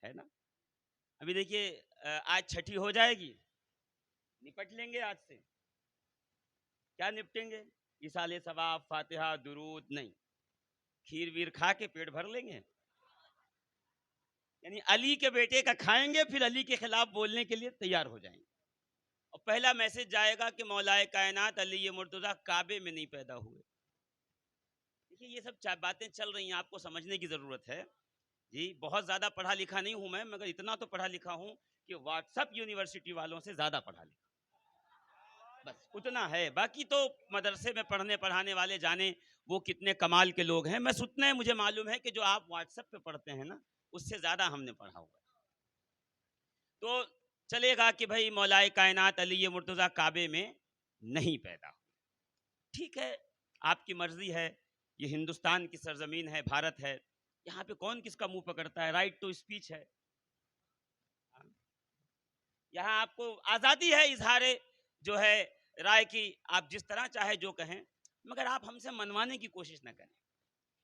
ہے نا. ابھی دیکھیے آج چھٹی ہو جائے گی, نپٹ لیں گے آج سے. کیا نپٹیں گے؟ اصالے ثواب, فاتحہ, درود نہیں, کھیر ویر کھا کے پیٹ بھر لیں گے. یعنی علی کے بیٹے کا کھائیں گے, پھر علی کے خلاف بولنے کے لیے تیار ہو جائیں گے. اور پہلا میسج جائے گا کہ مولائے کائنات علی مرتضیٰ کعبے میں نہیں پیدا ہوئے. دیکھیے یہ سب باتیں چل رہی ہیں, آپ کو سمجھنے کی ضرورت ہے. جی بہت زیادہ پڑھا لکھا نہیں ہوں میں, مگر اتنا تو پڑھا لکھا ہوں کہ واٹس ایپ یونیورسٹی والوں سے زیادہ پڑھا لکھا, بس اتنا ہے. باقی تو مدرسے میں پڑھنے پڑھانے والے جانے وہ کتنے کمال کے لوگ ہیں. بس اتنا مجھے معلوم ہے کہ جو آپ واٹس ایپ پہ پڑھتے ہیں نا, اس سے زیادہ ہم نے پڑھا ہوا ہے. تو چلے گا کہ بھائی مولائے کائنات علی مرتضیٰ کعبے میں نہیں پیدا ہوئے. ٹھیک ہے, آپ کی مرضی ہے. یہ ہندوستان کی سرزمین ہے, بھارت ہے, یہاں پہ کون کس کا منہ پکڑتا ہے؟ رائٹ ٹو اسپیچ ہے, یہاں آپ کو آزادی ہے اظہار جو ہے رائے کی, آپ جس طرح چاہے جو کہیں, مگر آپ ہم سے منوانے کی کوشش نہ کریں.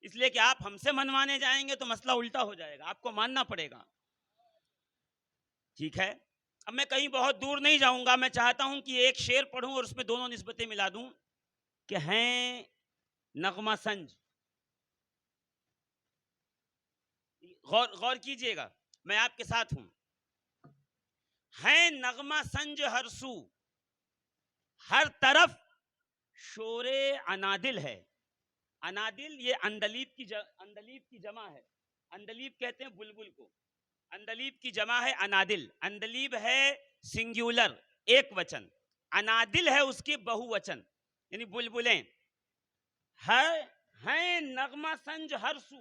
اس لیے کہ آپ ہم سے منوانے جائیں گے تو مسئلہ الٹا ہو جائے گا, آپ کو ماننا پڑے گا. ٹھیک ہے, اب میں کہیں بہت دور نہیں جاؤں گا. میں چاہتا ہوں کہ ایک شعر پڑھوں اور اس میں دونوں نسبتیں ملا دوں کہ ہیں نغمہ سنج. غور کیجئے گا, میں آپ کے ساتھ ہوں. ہیں نغمہ سنج ہر سو, ہر طرف شور انادل ہے. انادل یہ اندلیب کی جمع ہے. اندلیب کہتے ہیں بلبل کو, اندلیب کی جمع ہے انادل. اندلیب ہے سنگیولر, ایک وچن. انادل ہے اس کی بہو وچن, یعنی بلبلیں. ہیں نغمہ سنج ہر سو,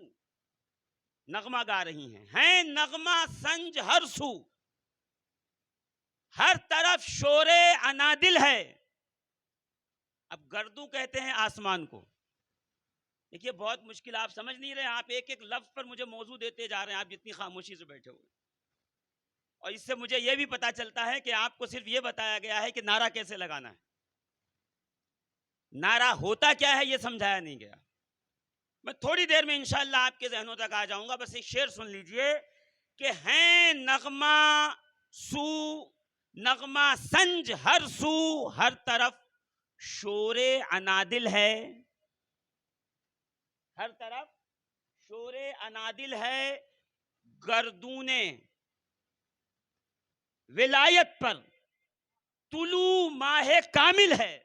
نغمہ گا رہی ہیں نغمہ سنج ہر سو, ہر طرف شور انادل ہے. اب گردوں کہتے ہیں آسمان کو. دیکھیے بہت مشکل, آپ سمجھ نہیں رہے, آپ ایک ایک لفظ پر مجھے موضوع دیتے جا رہے ہیں, آپ جتنی خاموشی سے بیٹھے ہوئے. اور اس سے مجھے یہ بھی پتا چلتا ہے کہ آپ کو صرف یہ بتایا گیا ہے کہ نعرہ کیسے لگانا ہے, نعرہ ہوتا کیا ہے یہ سمجھایا نہیں گیا. میں تھوڑی دیر میں انشاءاللہ آپ کے ذہنوں تک آ جاؤں گا. بس ایک شعر سن لیجئے کہ ہیں نغمہ سو, نغمہ سنج ہر سو, ہر طرف شور انادل ہے. ہر طرف شور انادل ہے. گردون ولایت پر طلوع ماہ کامل ہے.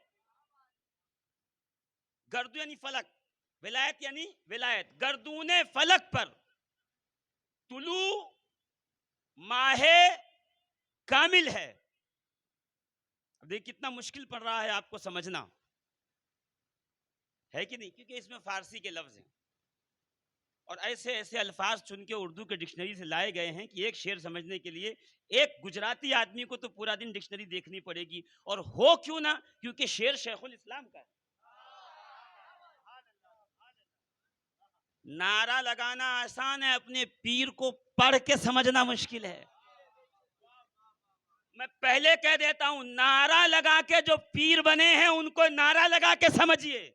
گردو یعنی فلک, ولایت یعنی ولایت. گردون فلک پر طلوع ماہ کامل ہے. اب دیکھ کتنا مشکل پڑ رہا ہے آپ کو سمجھنا, ہے کہ نہیں؟ کیونکہ اس میں فارسی کے لفظ ہیں اور ایسے ایسے الفاظ چن کے اردو کے ڈکشنری سے لائے گئے ہیں کہ ایک شعر سمجھنے کے لیے ایک گجراتی آدمی کو تو پورا دن ڈکشنری دیکھنی پڑے گی. اور ہو کیوں نہ, کیونکہ شعر شیخ الاسلام کا ہے. نعرہ لگانا آسان ہے, اپنے پیر کو پڑھ کے سمجھنا مشکل ہے. میں پہلے کہہ دیتا ہوں, نعرہ لگا کے جو پیر بنے ہیں ان کو نعرہ لگا کے سمجھیے,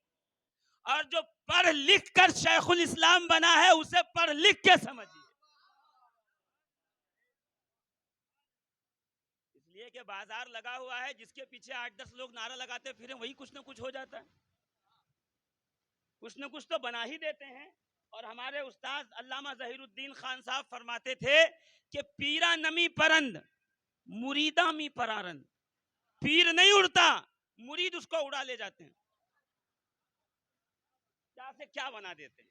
اور جو پڑھ لکھ کر شیخ الاسلام بنا ہے اسے پڑھ لکھ کے سمجھیے. اس لیے کہ بازار لگا ہوا ہے, جس کے پیچھے 8-10 لوگ نعرہ لگاتے پھریں, وہی کچھ نہ کچھ ہو جاتا ہے, کچھ نہ کچھ تو بنا ہی دیتے ہیں. اور ہمارے استاد علامہ ظہیر الدین خان صاحب فرماتے تھے کہ پیرا نمی پرند مریدہ می پرارند. پیر نہیں اڑتا, مرید اس کو اڑا لے جاتے ہیں, کیا سے کیا بنا دیتے ہیں.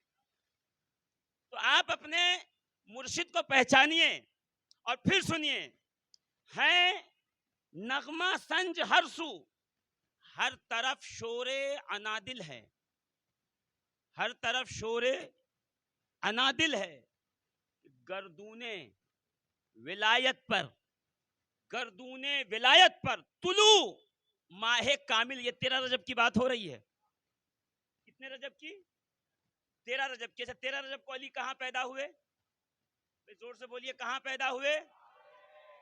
تو آپ اپنے مرشد کو پہچانیے اور پھر سنیے. ہیں نغمہ سنج ہر سو, ہر طرف شور انادل ہے. ہر طرف شور انادل ہے. گردون ولایت پر, گردون ولایت پر طلوع ماہ کامل. یہ 13 رجب کی بات ہو رہی ہے. کتنے رجب کی؟ 13 رجب کی. 13 رجب کو علی کہاں پیدا ہوئے؟ زور سے بولیے, کہاں پیدا ہوئے؟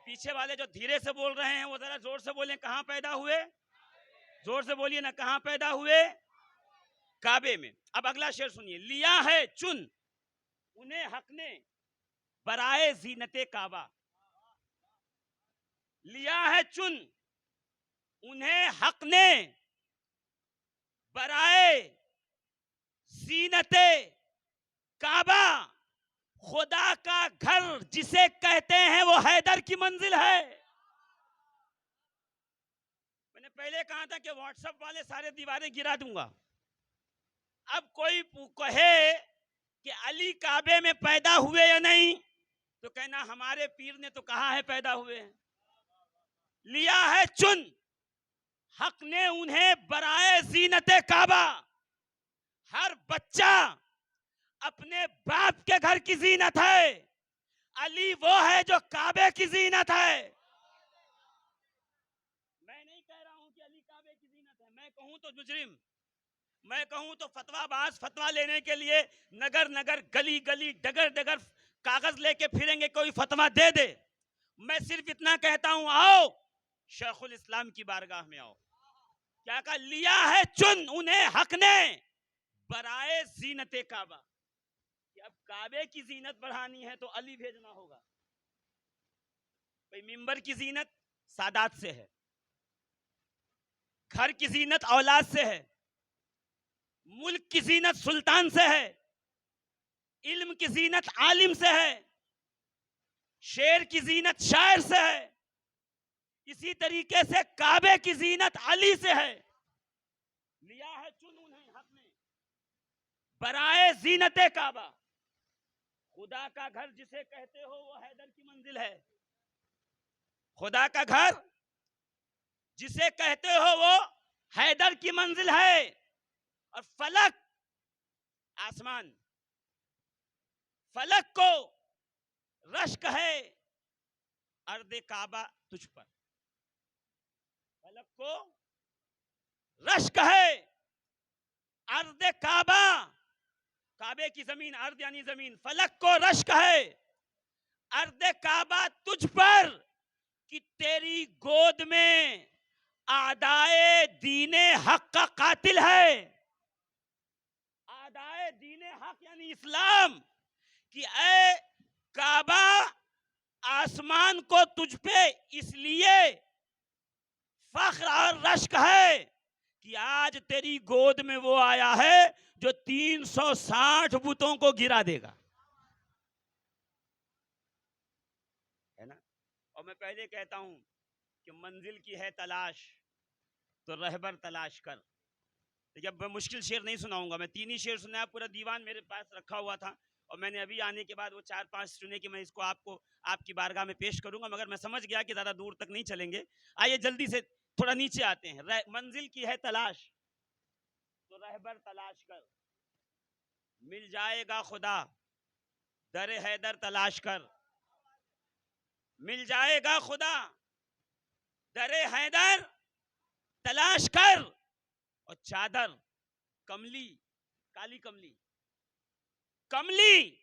پیچھے والے جو دھیرے سے بول رہے ہیں وہ ذرا زور سے بولیں, کہاں پیدا ہوئے؟ زور سے بولیے نا, کہاں پیدا ہوئے؟ کعبے میں. اب اگلا شعر سنیے. لیا ہے چن انہیں حق نے برائے زینت کعبہ. لیا ہے چن انہیں حق نے برائے زینت کعبہ. خدا کا گھر جسے کہتے ہیں وہ حیدر کی منزل ہے. میں نے پہلے کہا تھا کہ واٹس ایپ والے سارے دیواریں گرا دوں گا. اب کوئی کہے کہ علی کعبے میں پیدا ہوئے یا نہیں تو کہنا ہمارے پیر نے تو کہا ہے پیدا ہوئے ہیں. لیا ہے چن حق نے انہیں برائے زینت کعبہ. ہر بچہ اپنے باپ کے گھر کی زینت ہے. علی وہ ہے جو کعبے کی زینت ہے. میں نہیں کہہ رہا ہوں کہ علی کعبے کی زینت ہے. میں کہوں تو مجرم, میں کہوں تو فتویٰ باز فتویٰ لینے کے لیے نگر نگر گلی گلی ڈگر ڈگر کاغذ لے کے پھریں گے, کوئی فتویٰ دے دے. میں صرف اتنا کہتا ہوں, آؤ شیخ الاسلام کی بارگاہ میں آؤ. کیا کہا؟ لیا ہے چن انہیں حق نے برائے زینت کعبہ. کہ اب کعبے کی زینت بڑھانی ہے تو علی بھیجنا ہوگا. بھئی منبر کی زینت سادات سے ہے, گھر کی زینت اولاد سے ہے, ملک کی زینت سلطان سے ہے, علم کی زینت عالم سے ہے, شعر کی زینت شاعر سے ہے. اسی طریقے سے کعبے کی زینت علی سے ہے. لیا ہے چن انہیں حق نے برائے زینت کعبہ. خدا کا گھر جسے کہتے ہو وہ حیدر کی منزل ہے. خدا کا گھر جسے کہتے ہو وہ حیدر کی منزل ہے. اور فلک آسمان, فلک کو رشک ہے ارض کعبہ تجھ پر. فلک کو رشک ہے ارض کعبہ, کعبے کی زمین, ارض یعنی زمین. فلک کو رشک ہے ارض کعبہ تجھ پر کہ تیری گود میں اعدائے دین حق کا قاتل ہے. اعدائے دین حق یعنی اسلام. کہ اے کعبہ آسمان کو تجھ پہ اس لیے فخر اور رشک ہے کہ آج تیری گود میں وہ آیا ہے جو 360 بتوں کو گرا دے گا. ہے نا؟ اور میں پہلے کہتا ہوں کہ منزل کی ہے تلاش تو رہبر تلاش کر. جب میں مشکل شعر نہیں سناؤں گا, میں 3 ہی شعر سنایا, پورا دیوان میرے پاس رکھا ہوا تھا اور میں نے ابھی آنے کے بعد وہ 4-5 سنے کہ میں اس کو آپ کی بارگاہ میں پیش کروں گا, مگر میں سمجھ گیا کہ زیادہ دور تک نہیں چلیں گے. آئیے جلدی سے تھوڑا نیچے آتے ہیں. منزل کی ہے تلاش تو رہبر تلاش کر, مل جائے گا خدا در حیدر تلاش کر. مل جائے گا خدا در حیدر تلاش کر. اور چادر کملی, کالی کملی, کملی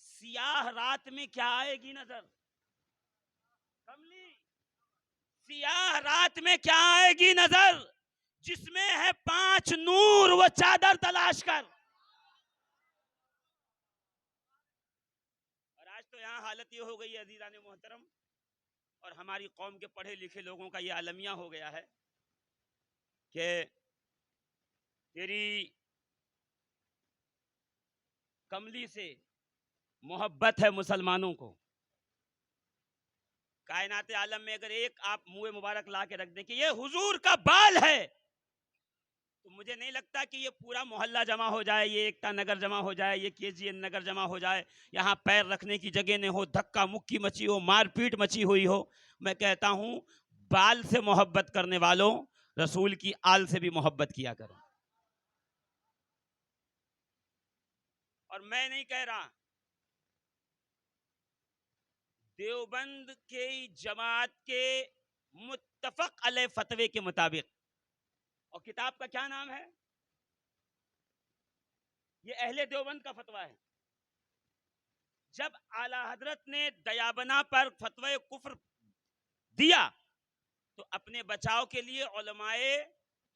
سیاہ رات میں کیا آئے گی نظر. کملی سیاہ رات میں کیا آئے گی نظر, جس میں ہے 5 نور وہ چادر تلاش کر. اور آج تو یہاں حالت یہ ہو گئی ہے عزیزان محترم, اور ہماری قوم کے پڑھے لکھے لوگوں کا یہ عالمیہ ہو گیا ہے کہ تیری کملی سے محبت ہے مسلمانوں کو. کائنات عالم میں اگر ایک آپ منہ مبارک لا کے رکھ دیں کہ یہ حضور کا بال ہے تو مجھے نہیں لگتا کہ یہ پورا محلہ جمع ہو جائے, یہ ایکتا نگر جمع ہو جائے, یہ KGN نگر جمع ہو جائے, یہاں پیر رکھنے کی جگہ نہ ہو, دھکا مکی مچی ہو, مار پیٹ مچی ہوئی ہو. میں کہتا ہوں بال سے محبت کرنے والوں رسول کی آل سے بھی محبت کیا کرو. اور میں نہیں کہہ رہا, دیوبند کے جماعت کے متفق علیہ فتوے کے مطابق, اور کتاب کا کیا نام ہے, یہ اہل دیوبند کا فتویٰ ہے. جب اعلی حضرت نے دیابنا پر فتوی کفر دیا تو اپنے بچاؤ کے لیے علماء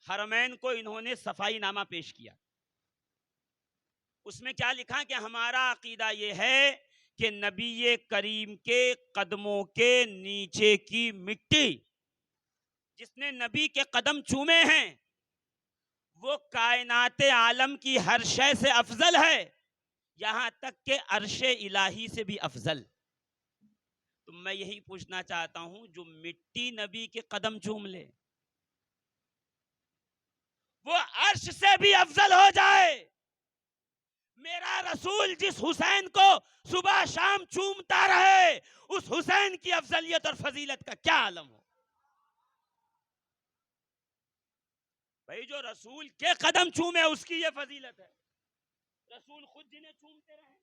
حرمین کو انہوں نے صفائی نامہ پیش کیا. اس میں کیا لکھا کہ ہمارا عقیدہ یہ ہے کہ نبی کریم کے قدموں کے نیچے کی مٹی، جس نے نبی کے قدم چومے ہیں، وہ کائنات عالم کی ہر شے سے افضل ہے، یہاں تک کہ عرش الہی سے بھی افضل۔ تو میں یہی پوچھنا چاہتا ہوں، جو مٹی نبی کے قدم چوم لے وہ عرش سے بھی افضل ہو جائے، میرا رسول جس حسین کو صبح شام چومتا رہے، اس حسین کی افضلیت اور فضیلت کا کیا عالم ہو؟ بھائی جو رسول کے قدم چومے اس کی یہ فضیلت ہے، رسول خود جنہیں چومتے رہے،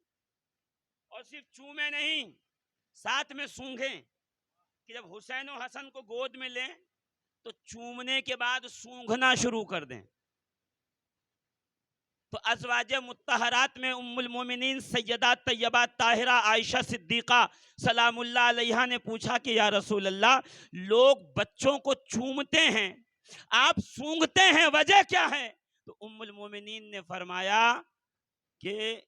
اور صرف چومے نہیں، ساتھ میں سونگھیں، کہ جب حسین و حسن کو گود میں لیں تو چومنے کے بعد سونگھنا شروع کر دیں۔ تو ازواج مطہرات میں ام المومنین سیدہ طیبہ طاہرہ عائشہ صدیقہ سلام اللہ علیہا نے پوچھا کہ یا رسول اللہ، لوگ بچوں کو چومتے ہیں، آپ سونگھتے ہیں، وجہ کیا ہے؟ تو ام المومنین نے فرمایا کہ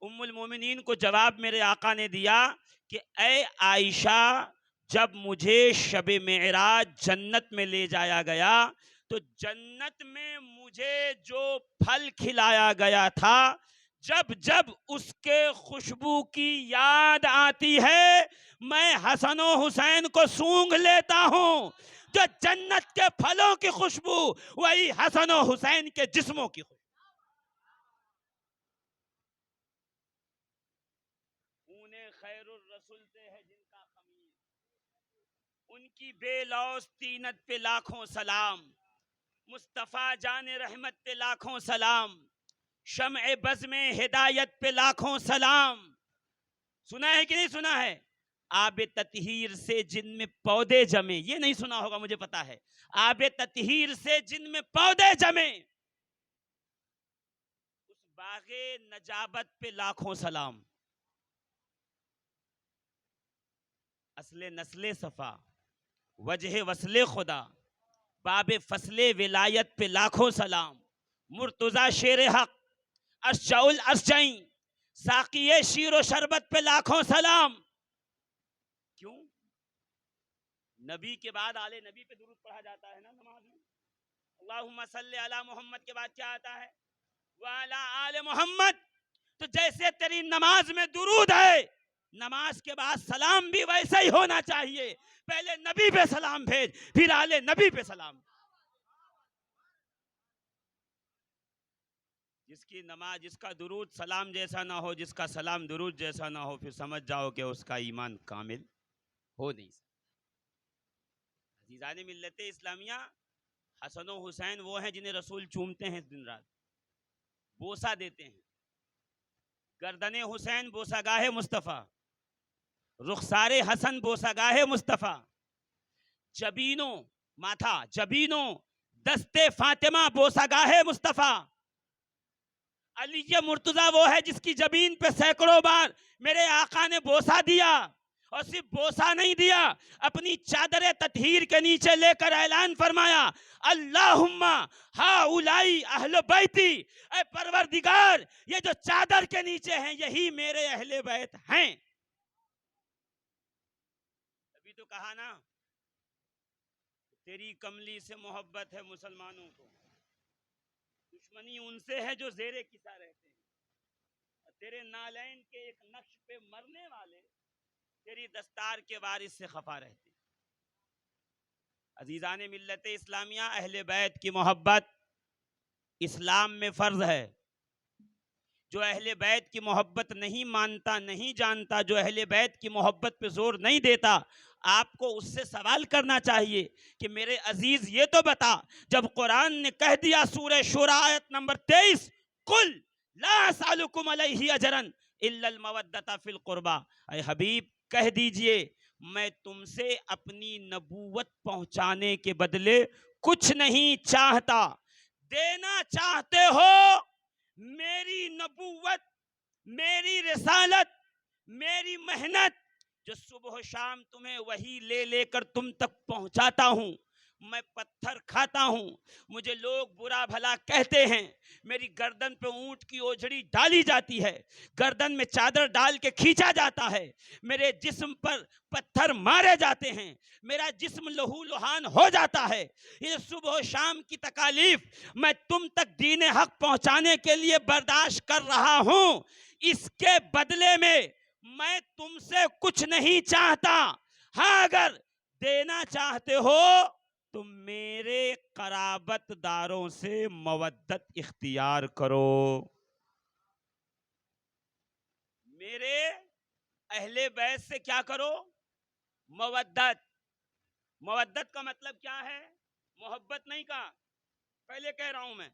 ام المومنین کو جواب میرے آقا نے دیا کہ اے عائشہ، جب مجھے شب معراج جنت میں لے جایا گیا تو جنت میں مجھے جو پھل کھلایا گیا تھا، جب جب اس کے خوشبو کی یاد آتی ہے میں حسن و حسین کو سونگھ لیتا ہوں۔ جو جنت کے پھلوں کی خوشبو وہی حسن و حسین کے جسموں کی خوشبو۔ خون خیر الرسول سے ہے جن کا خمیر، ان کی بے لوث طینت پہ لاکھوں سلام، مصطفیٰ جان رحمت پہ لاکھوں سلام، شمع بز میں ہدایت پہ لاکھوں سلام۔ سنا ہے کہ نہیں سنا ہے؟ آب تطہیر سے جن میں پودے جمے، یہ نہیں سنا ہوگا مجھے پتا ہے، آب تطہیر سے جن میں پودے جمے، اس باغ نجابت پہ لاکھوں سلام۔ اصل نسل صفا، وجہ وصل خدا، باب فصل ولایت پہ لاکھوں سلام، مرتضی شیر حق، اشجع الاشجعین، ساقی شیر و شربت پہ لاکھوں سلام۔ کیوں؟ نبی کے بعد آل نبی پہ درود پڑھا جاتا ہے نا نماز میں، اللہم صلی علی محمد کے بعد کیا آتا ہے؟ وعلی آل محمد۔ تو جیسے تیری نماز میں درود ہے، نماز کے بعد سلام بھی ویسا ہی ہونا چاہیے، پہلے نبی پہ سلام بھیج، پھر آل نبی پہ سلام۔ جس کی نماز، جس کا درود سلام جیسا نہ ہو، جس کا سلام درود جیسا نہ ہو، پھر سمجھ جاؤ کہ اس کا ایمان کامل ہو نہیں سکتا۔ عزیزان ملت اسلامیہ، حسن و حسین وہ ہیں جنہیں رسول چومتے ہیں دن رات، بوسہ دیتے ہیں۔ گردن حسین بوسہ گاہ مصطفیٰ، رخسار حسن بوسہ گاہ مصطفیٰ، جبینوں ماتھا، جبینوں دست فاطمہ بوسہ گاہ مصطفیٰ۔ علی مرتضیٰ وہ ہے جس کی جبین پہ سینکڑوں بار میرے آقا نے بوسہ دیا، اور صرف بوسہ نہیں دیا، اپنی چادر تطہیر کے نیچے لے کر اعلان فرمایا، اللہم ہاؤلائی اہل بیتی، اے پروردگار یہ جو چادر کے نیچے ہیں یہی میرے اہل بیت ہیں۔ ابھی تو کہا نا، تیری کملی سے محبت ہے مسلمانوں کو، دشمنی ان سے ہے جو زیر کسا رہتے ہیں، تیرے نالین کے ایک نقش پہ مرنے والے تیری دستار کے وارث سے خفا رہتے ہیں۔ عزیزان ملت اسلامیہ، اہل بیت کی محبت اسلام میں فرض ہے۔ جو اہل بیت کی محبت نہیں مانتا، نہیں جانتا، جو اہل بیت کی محبت پہ زور نہیں دیتا، آپ کو اس سے سوال کرنا چاہیے کہ میرے عزیز یہ تو بتا، جب قرآن نے کہہ دیا سورہ شورى آیت نمبر 23، قل لا اسألکم علیہ اجرا الا المودۃ فی القربى، اے حبیب کہہ دیجئے میں تم سے اپنی نبوت پہنچانے کے بدلے کچھ نہیں چاہتا، دینا چاہتے ہو میری نبوت، میری رسالت، میری محنت جو صبح و شام تمہیں وہی لے لے کر تم تک پہنچاتا ہوں، میں پتھر کھاتا ہوں، مجھے لوگ برا بھلا کہتے ہیں، میری گردن پہ اونٹ کی اوجھڑی ڈالی جاتی ہے، گردن میں چادر ڈال کے کھینچا جاتا ہے، میرے جسم پر پتھر مارے جاتے ہیں، میرا جسم لہو لہان ہو جاتا ہے، یہ صبح و شام کی تکالیف میں تم تک دین حق پہنچانے کے لیے برداشت کر رہا ہوں، اس کے بدلے میں تم سے کچھ نہیں چاہتا، ہاں اگر دینا چاہتے ہو تو میرے قرابت داروں سے مودت اختیار کرو، میرے اہل بیت سے کیا کرو؟ مودت۔ مودت کا مطلب کیا ہے؟ محبت نہیں کہا، پہلے کہہ رہا ہوں میں،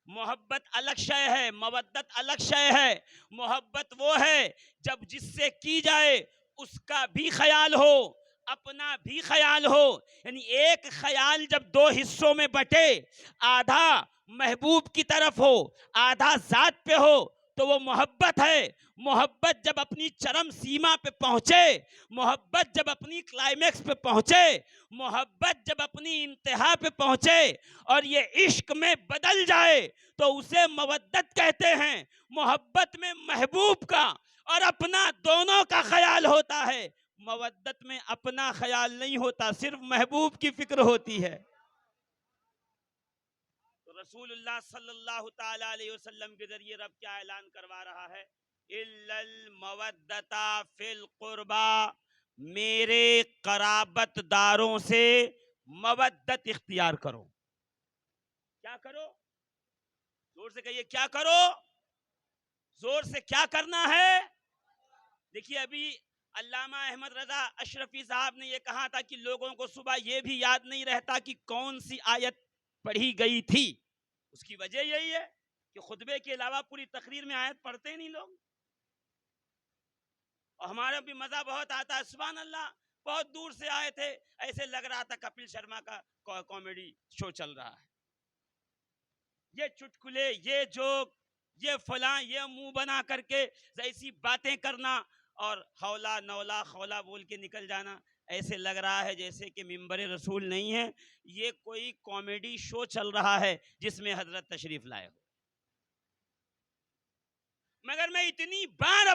محبت الگ شے ہے، مودت الگ شے ہے۔ محبت وہ ہے جب جس سے کی جائے اس کا بھی خیال ہو، اپنا بھی خیال ہو، یعنی ایک خیال جب دو حصوں میں بٹے، آدھا محبوب کی طرف ہو آدھا ذات پہ ہو تو وہ محبت ہے۔ محبت جب اپنی چرم سیما پہ پہنچے، محبت جب اپنی کلائمیکس پہ پہنچے، محبت جب اپنی انتہا پہ پہنچے اور یہ عشق میں بدل جائے تو اسے مودت کہتے ہیں۔ محبت میں محبوب کا اور اپنا دونوں کا خیال ہوتا ہے، مودت میں اپنا خیال نہیں ہوتا، صرف محبوب کی فکر ہوتی ہے۔ تو رسول اللہ صلی اللہ تعالی علیہ وسلم کے ذریعے رب کیا اعلان کروا رہا ہے؟ اِلَّا الْمَوَدَّةَ فِي الْقُرْبَى، میرے قرابت داروں سے مودت اختیار کرو۔ کیا کرو؟ زور سے کہیے، کیا کرو؟ زور سے کیا کرنا ہے؟ دیکھیے ابھی علامہ احمد رضا اشرفی صاحب نے یہ کہا تھا کہ لوگوں کو صبح یہ بھی یاد نہیں رہتا کہ کون سی آیت پڑھی گئی تھی۔ اس کی وجہ یہی ہے کہ خطبے کے علاوہ پوری تقریر میں آیت پڑھتے نہیں لوگ، اور ہمارا بھی مزہ بہت آتا ہے، سبحان اللہ، بہت دور سے آئے تھے، ایسے لگ رہا تھا کپل شرما کا کامیڈی شو چل رہا ہے۔ یہ چٹکلے، یہ جوک، یہ فلاں، یہ منہ بنا کر کے ایسی باتیں کرنا اور حولا نولا خولا بول کے نکل جانا، ایسے لگ رہا ہے جیسے کہ ممبر رسول نہیں ہے، یہ کوئی کامیڈی شو چل رہا ہے جس میں حضرت تشریف لائے ہو۔ مگر میں اتنی بار